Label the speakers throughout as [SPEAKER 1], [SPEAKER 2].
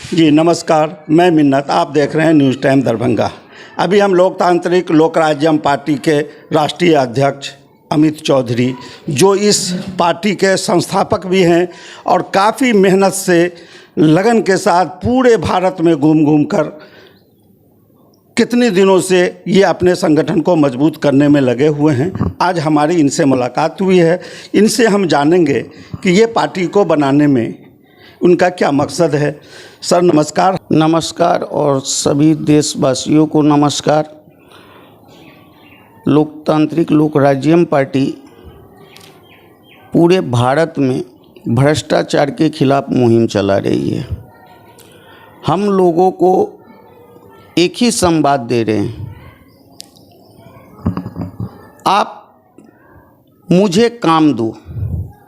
[SPEAKER 1] जी नमस्कार, मैं मिन्नत। आप देख रहे हैं न्यूज़ टाइम दरभंगा। अभी हम लोकतांत्रिक लोक राज्यम पार्टी के राष्ट्रीय अध्यक्ष अमित चौधरी, जो इस पार्टी के संस्थापक भी हैं और काफ़ी मेहनत से लगन के साथ पूरे भारत में घूम घूम कर कितने दिनों से ये अपने संगठन को मजबूत करने में लगे हुए हैं। आज हमारी इनसे मुलाकात हुई है। इनसे हम जानेंगे कि ये पार्टी को बनाने में उनका क्या मकसद है। सर नमस्कार।
[SPEAKER 2] नमस्कार और सभी देशवासियों को नमस्कार। लोकतांत्रिक लोक राज्यम पार्टी पूरे भारत में भ्रष्टाचार के खिलाफ मुहिम चला रही है। हम लोगों को एक ही संवाद दे रहे हैं, आप मुझे काम दो।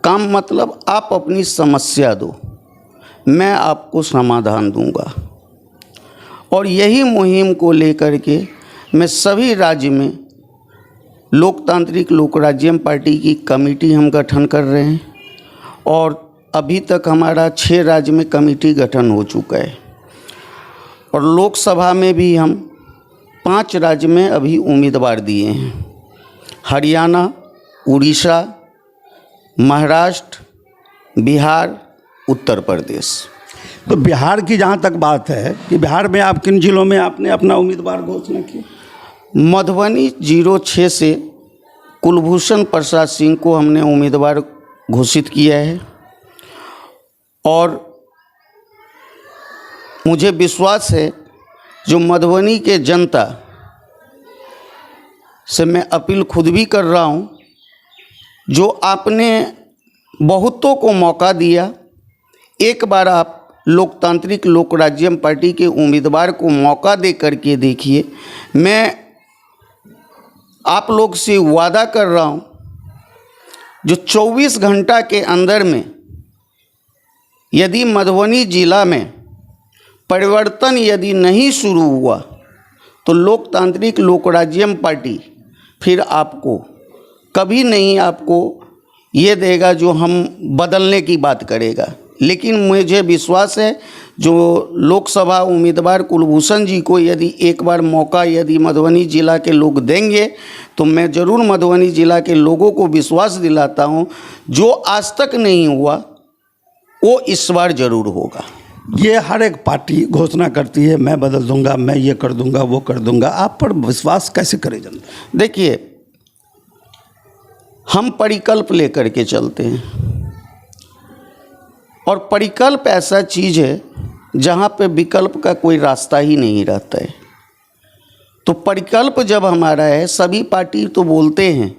[SPEAKER 2] काम मतलब आप अपनी समस्या दो, मैं आपको समाधान दूंगा। और यही मुहिम को लेकर के मैं सभी राज्य में लोकतांत्रिक लोक राज्यम पार्टी की कमेटी हम गठन कर रहे हैं और अभी तक हमारा 6 राज्य में कमेटी गठन हो चुका है। और लोकसभा में भी हम 5 राज्य में अभी उम्मीदवार दिए हैं, हरियाणा, उड़ीसा, महाराष्ट्र, बिहार, उत्तर प्रदेश।
[SPEAKER 1] तो बिहार की जहाँ तक बात है कि बिहार में आप किन जिलों में आपने अपना उम्मीदवार घोषणा की?
[SPEAKER 2] मधुबनी 06 से कुलभूषण प्रसाद सिंह को हमने उम्मीदवार घोषित किया है और मुझे विश्वास है जो मधुबनी के जनता से मैं अपील खुद भी कर रहा हूँ, जो आपने बहुतों को मौका दिया, एक बार आप लोकतांत्रिक लोक राज्यम पार्टी के उम्मीदवार को मौका दे करके देखिए। मैं आप लोग से वादा कर रहा हूँ, जो 24 घंटा के अंदर में यदि मधुबनी जिला में परिवर्तन यदि नहीं शुरू हुआ तो लोकतांत्रिक लोक राज्यम पार्टी फिर आपको कभी नहीं आपको ये देगा जो हम बदलने की बात करेगा। लेकिन मुझे विश्वास है जो लोकसभा उम्मीदवार कुलभूषण जी को यदि एक बार मौका यदि मधुबनी जिला के लोग देंगे तो मैं ज़रूर मधुबनी जिला के लोगों को विश्वास दिलाता हूं, जो आज तक नहीं हुआ वो इस बार ज़रूर होगा।
[SPEAKER 1] ये हर एक पार्टी घोषणा करती है, मैं बदल दूंगा, मैं ये कर दूंगा, वो कर दूंगा। आप पर विश्वास कैसे करे जनता?
[SPEAKER 2] देखिए, हम परिकल्प लेकर के चलते हैं और परिकल्प ऐसा चीज़ है जहाँ पे विकल्प का कोई रास्ता ही नहीं रहता है। तो परिकल्प जब हमारा है, सभी पार्टी तो बोलते हैं,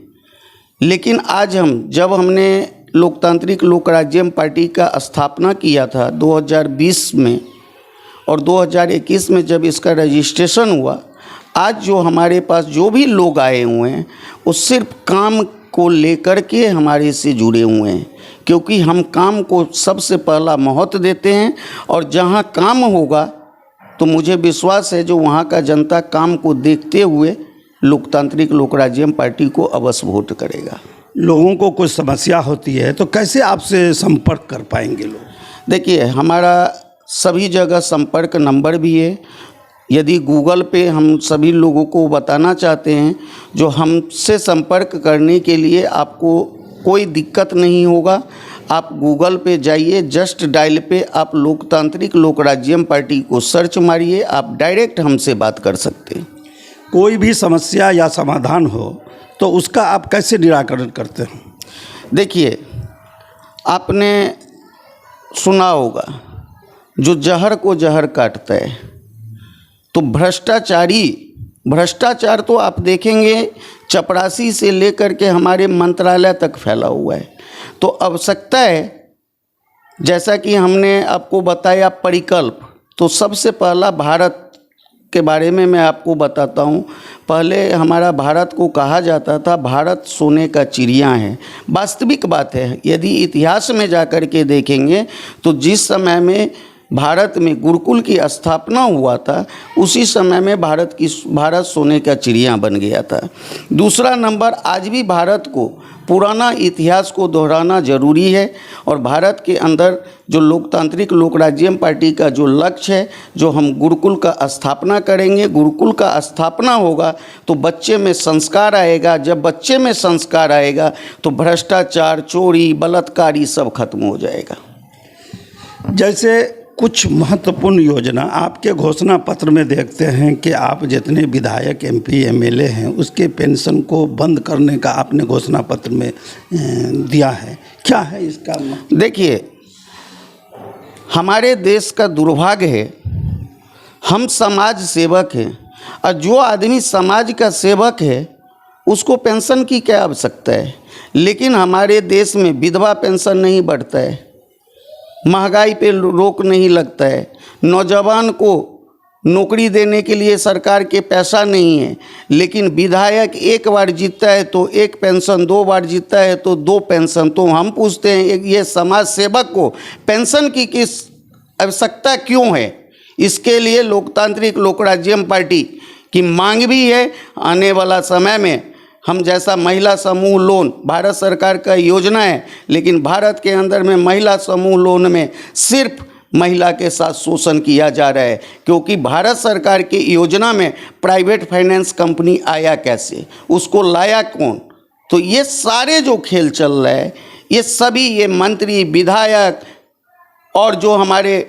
[SPEAKER 2] लेकिन आज जब हमने लोकतांत्रिक लोक राज्यम पार्टी का स्थापना किया था 2020 में और 2021 में जब इसका रजिस्ट्रेशन हुआ, आज जो हमारे पास जो भी लोग आए हुए हैं वो सिर्फ काम को लेकर के हमारे से जुड़े हुए हैं, क्योंकि हम काम को सबसे पहला महत्व देते हैं और जहां काम होगा तो मुझे विश्वास है जो वहां का जनता काम को देखते हुए लोकतांत्रिक लोक राज्यम पार्टी को अवश्य वोट करेगा।
[SPEAKER 1] लोगों को कुछ समस्या होती है तो कैसे आपसे संपर्क कर पाएंगे लोग?
[SPEAKER 2] देखिए, हमारा सभी जगह संपर्क नंबर भी है। यदि गूगल पे हम सभी लोगों को बताना चाहते हैं, जो हमसे संपर्क करने के लिए आपको कोई दिक्कत नहीं होगा। आप गूगल पे जाइए, जस्ट डायल पे आप लोकतांत्रिक लोक राज्यम पार्टी को सर्च मारिए, आप डायरेक्ट हमसे बात कर सकते हैं।
[SPEAKER 1] कोई भी समस्या या समाधान हो तो उसका आप कैसे निराकरण करते हैं?
[SPEAKER 2] देखिए, आपने सुना होगा जो जहर को जहर काटता है, तो भ्रष्टाचार तो आप देखेंगे चपरासी से लेकर के हमारे मंत्रालय तक फैला हुआ है। तो आवश्यकता है, जैसा कि हमने आपको बताया परिकल्प, तो सबसे पहला भारत के बारे में मैं आपको बताता हूँ। पहले हमारा भारत को कहा जाता था भारत सोने का चिड़िया है। वास्तविक बात है, यदि इतिहास में जा कर के देखेंगे तो जिस समय में भारत में गुरुकुल की स्थापना हुआ था, उसी समय में भारत सोने का चिड़िया बन गया था। दूसरा नंबर, आज भी भारत को पुराना इतिहास को दोहराना जरूरी है और भारत के अंदर जो लोकतांत्रिक लोक राज्यम पार्टी का जो लक्ष्य है, जो हम गुरुकुल का स्थापना करेंगे, गुरुकुल का स्थापना होगा तो बच्चे में संस्कार आएगा। जब बच्चे में संस्कार आएगा तो भ्रष्टाचार, चोरी, बलात्कारी सब खत्म हो जाएगा।
[SPEAKER 1] जैसे कुछ महत्वपूर्ण योजना आपके घोषणा पत्र में देखते हैं कि आप जितने विधायक, एमपी, एमएलए हैं उसके पेंशन को बंद करने का आपने घोषणा पत्र में दिया है। क्या है इसका?
[SPEAKER 2] देखिए, हमारे देश का दुर्भाग्य है, हम समाज सेवक हैं और जो आदमी समाज का सेवक है उसको पेंशन की क्या आवश्यकता है। लेकिन हमारे देश में विधवा पेंशन नहीं बढ़ता है, महंगाई पे रोक नहीं लगता है, नौजवान को नौकरी देने के लिए सरकार के पैसा नहीं है। लेकिन विधायक एक बार जीतता है तो एक पेंशन, 2 बार जीतता है तो 2 पेंशन। तो हम पूछते हैं ये समाज सेवक को पेंशन की किस आवश्यकता क्यों है? इसके लिए लोकतांत्रिक लोक राज्यम पार्टी की मांग भी है। आने वाला समय में हम जैसा महिला समूह लोन भारत सरकार का योजना है, लेकिन भारत के अंदर में महिला समूह लोन में सिर्फ महिला के साथ शोषण किया जा रहा है। क्योंकि भारत सरकार की योजना में प्राइवेट फाइनेंस कंपनी आया कैसे, उसको लाया कौन? तो ये सारे जो खेल चल रहा है, ये सभी ये मंत्री, विधायक और जो हमारे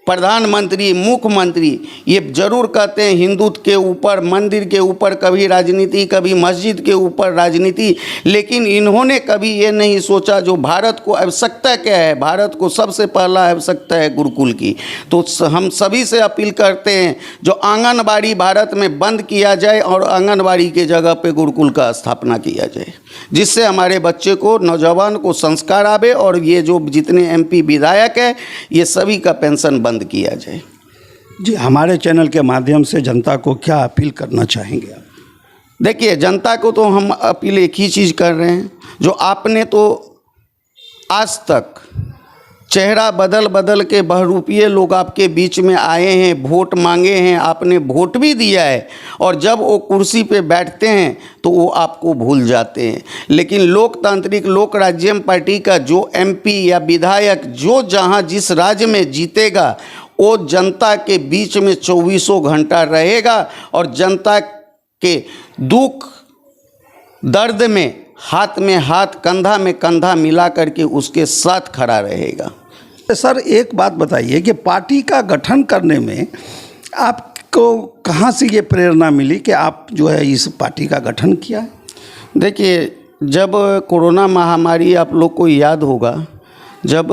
[SPEAKER 2] प्रधानमंत्री, मुख्यमंत्री ये जरूर कहते हैं हिंदुत्व के ऊपर, मंदिर के ऊपर कभी राजनीति, कभी मस्जिद के ऊपर राजनीति, लेकिन इन्होंने कभी ये नहीं सोचा जो भारत को आवश्यकता क्या है। भारत को सबसे पहला आवश्यकता है गुरुकुल की। तो हम सभी से अपील करते हैं जो आंगनबाड़ी भारत में बंद किया जाए और आंगनबाड़ी के जगह पे गुरुकुल का स्थापना किया जाए, जिससे हमारे बच्चे को, नौजवान को संस्कार आवे और ये जो जितने एमपी विधायक है ये सभी का पेंशन बंद किया जाए।
[SPEAKER 1] जी, हमारे चैनल के माध्यम से जनता को क्या अपील करना चाहेंगे आप?
[SPEAKER 2] देखिए, जनता को तो हम अपील एक ही चीज़ कर रहे हैं, जो आपने तो आज तक चेहरा बदल बदल के बहुरूपीय लोग आपके बीच में आए हैं, वोट मांगे हैं, आपने वोट भी दिया है और जब वो कुर्सी पे बैठते हैं तो वो आपको भूल जाते हैं। लेकिन लोकतांत्रिक लोक राज्यम पार्टी का जो एमपी या विधायक जो जहां जिस राज्य में जीतेगा वो जनता के बीच में 24 घंटा रहेगा और जनता के दुख दर्द में हाथ, कंधा में कंधा मिला करके उसके साथ खड़ा रहेगा।
[SPEAKER 1] सर, एक बात बताइए कि पार्टी का गठन करने में आपको कहाँ से ये प्रेरणा मिली कि आप जो है इस पार्टी का गठन किया है?
[SPEAKER 2] देखिए, जब कोरोना महामारी, आप लोग को याद होगा, जब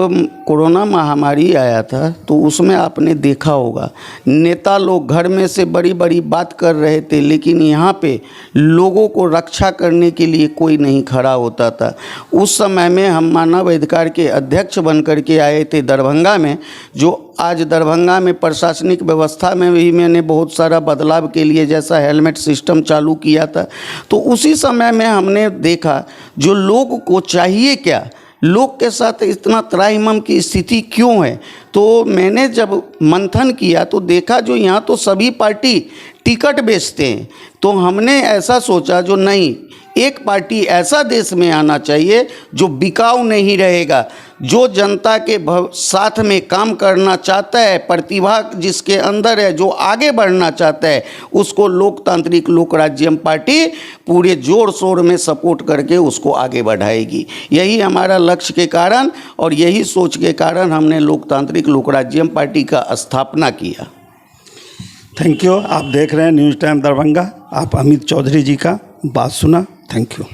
[SPEAKER 2] कोरोना महामारी आया था तो उसमें आपने देखा होगा नेता लोग घर में से बड़ी बड़ी बात कर रहे थे, लेकिन यहाँ पे लोगों को रक्षा करने के लिए कोई नहीं खड़ा होता था। उस समय में हम मानव अधिकार के अध्यक्ष बन कर के आए थे दरभंगा में, जो आज दरभंगा में प्रशासनिक व्यवस्था में भी मैंने बहुत सारा बदलाव के लिए, जैसा हेलमेट सिस्टम चालू किया था। तो उसी समय में हमने देखा जो लोग को चाहिए क्या, लोग के साथ इतना त्राहिमाम की स्थिति क्यों है। तो मैंने जब मंथन किया तो देखा जो यहाँ तो सभी पार्टी टिकट बेचते हैं, तो हमने ऐसा सोचा जो नहीं, एक पार्टी ऐसा देश में आना चाहिए जो बिकाऊ नहीं रहेगा, जो जनता के साथ में काम करना चाहता है, प्रतिभा जिसके अंदर है, जो आगे बढ़ना चाहता है, उसको लोकतांत्रिक लोक राज्यम पार्टी पूरे जोर शोर में सपोर्ट करके उसको आगे बढ़ाएगी। यही हमारा लक्ष्य के कारण और यही सोच के कारण हमने लोकतांत्रिक लोक राज्यम पार्टी का स्थापना किया।
[SPEAKER 1] Thank you. आप देख रहे हैं न्यूज़ टाइम दरभंगा। आप अमित चौधरी जी का बात सुना। Thank you.